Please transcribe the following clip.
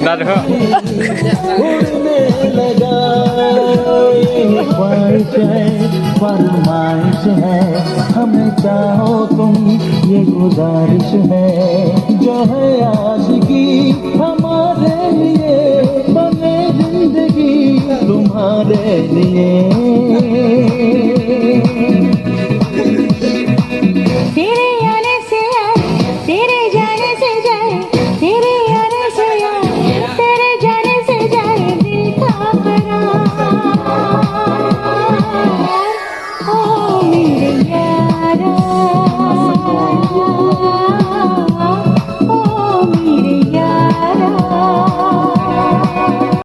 ना देखो फरमाइश है हमें चाहो तुम ये गुजारिश है जो है आशिकी हमारे लिए बने जिंदगी तुम्हारे लिए